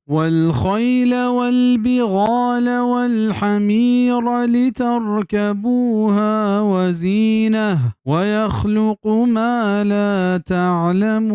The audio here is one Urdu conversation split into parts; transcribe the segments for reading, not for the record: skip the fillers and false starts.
والخيل والبغال والحمير لتركبوها وزينة ويخلق ما لا تعلمون.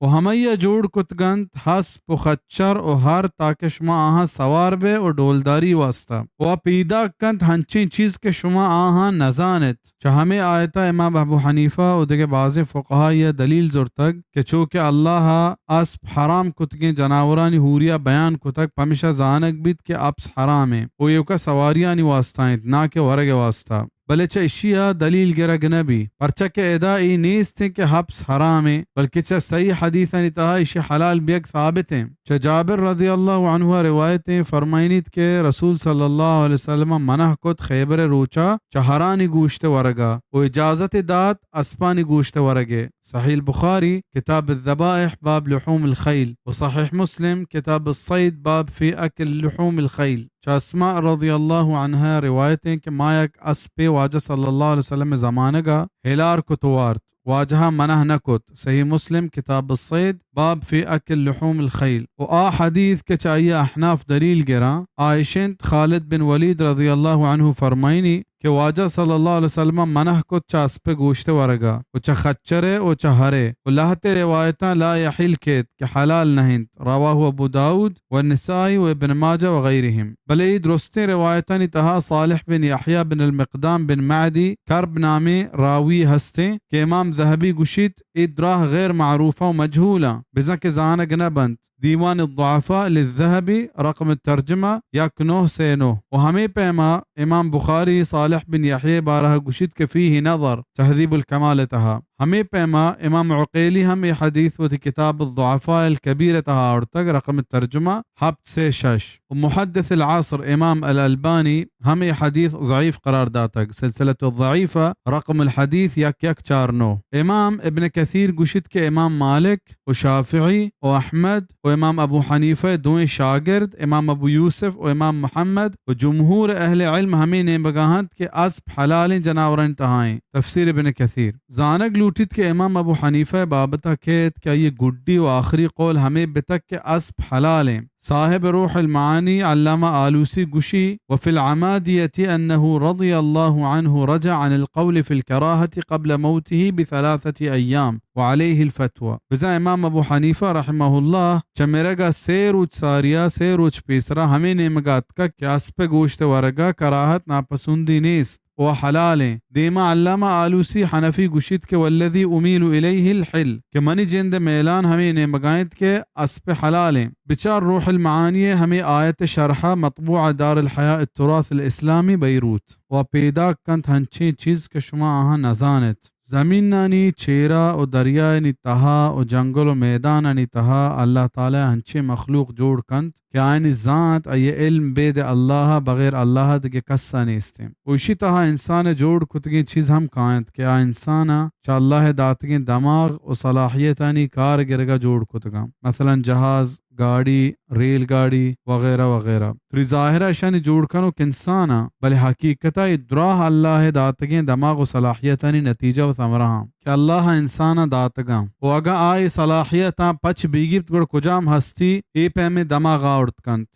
و همه جوڑ کتگند حسب و خچر و هر تاکه شما آها سوار به و ڈولداری واسطه و پیدا کند هنچین چیز که شما آها نزانت. چه همه آیتا امام ابو حنیفه و دیگه بعض فقها یہ دلیل زرتگ که چونکه الله اسب حرام کتگیں جناورانی ہوریا بیان کتگ پمیشہ زانک بیت کہ اپس حرام ہے و یہ کا سواریانی واسطہ نہ کہ ورگ واسطہ بلے چا اشیا دلیل گرگ نبی پرچہ کے ادائی نیست ہیں کہ حبس حرام ہے بلکہ چا صحیح حدیثہ نتہا اشی حلال بیگ ثابت ہیں. چا جابر رضی اللہ عنہ روایتیں فرمائنیت کہ رسول صلی اللہ علیہ وسلم منح کت خیبر روچا چہرانی گوشت ورگا و اجازت دات اسپانی گوشت ورگے. صحیح البخاری کتاب الذبائح باب لحوم الخیل و صحیح مسلم کتاب الصید باب فی اکل لحوم الخیل. اسماء رضی اللہ عنہ روایتیں کہ مایک اسپے واجہ صلی اللہ علیہ وسلم زمانہ کا ہلار کتوارت واجہ منح نکت. صحیح مسلم کتاب الصید باب فی اکل لحوم الخیل. و حدیث کے چاہیے احناف دلیل گراں عائشنت خالد بن ولید رضی اللہ عنہ فرمائنی کہ واجہ صلی اللہ علیہ وسلم منح کو چاس پہ گوشت ورگا و چا خچرے و چا ہرے و لہتے روایتاں لا یحل کیت کہ حلال نہیں. رواہ ابو داود و نسائی و ابن ماجہ وغیرہم. بلے درستے روایتاں تہا صالح بن یحییٰ بن المقدام بن معدی کرب نامے راوی ہستے کہ امام ذہبی گشید ادراہ غیر معروفہ و مجہولا بزن کے زانگ نبند دیوان الضعفاء للذهبی رقم الترجمہ یک 9 سے 9. و ہمیں پیما امام بخاری صالح بن یحییٰ بارہ گشید کے فیہ نظر تہذیب الکمال تہا. ہمیں پیما امام عقیلی ہم یہ حدیث و کتاب الضعفاء الکبیر تہا اور تک رقم الترجمہ 7 سے 6. و محدث العصر امام الالبانی ہم یہ حدیث ضعیف قرار داتک سلسلۃ الضعیفہ رقم الحدیث 1149. امام ابن کثیر گشید کے امام مالک و شافعی و احمد و امام ابو حنیفہ دوئیں شاگرد امام ابو یوسف و امام محمد و جمہور اہل علم ہمیں نے بگاہت کے اسب حلال جناورن تہائیں. تفسیر ابن کثیر زانگ لوٹت کے امام ابو حنیفہ بابتا کہت کہ یہ گڈی و آخری قول ہمیں بتک کے اسب حلال ہیں. صاحب روح المعانی علامہ آلوسی گشی وفي العمادية أنه رضي الله عنه رجع عن القول في الكراهة قبل موته ب3 أيام وعليه الفتوى. بزا امام ابو حنیفہ رحمہ اللہ چمیرگا سیروچ ساریا سیروچ پیسرا ہمیں نمگات کا کیاس پہ گوشت ورگا کراہت ناپسندی نیست و حلال ہیں. دیما علامہ آلوسی حنفی گشید کے والذی امیل الیہ الحل کہ منی جند میلان ہمیں نمگائت کے اسپ حلال ہیں. بچار روح المعانی ہمیں آیت شرحہ مطبوع دار الحیاء التراث الاسلامی بیروت و پیدا کنت ہنچیں چیز کے شما آہاں نزانت. زمین نانی چیرا و دریائے نی تہا و جنگل و میدان نی تہا اللہ تعالی ہنچے مخلوق جوڑ کنت کہ آئینی ذات ای علم بید اللہ بغیر اللہ دے کسا نیستے. وشی تہا انسان جوڑ کتگیں چیز ہم کائنت کہ آ انسانا چا اللہ داتگیں دماغ و صلاحیتانی کار گرگا جوڑ کتگا مثلا جہاز گاڑی ریل گاڑی وغیرہ وغیرہ. تو ظاہرہ شانی جوڑ کنو کنسانا بلے حقیقتا ادراہ اللہ داتگیں دماغ و صلاحیتانی نتیجہ و ثمرہاں کہ اللہ انسانا داتگاں و اگا آئی صلاحیتاں پچ بیگیبت گڑ کجام ہستی اے پہ میں دماغ آورت کنت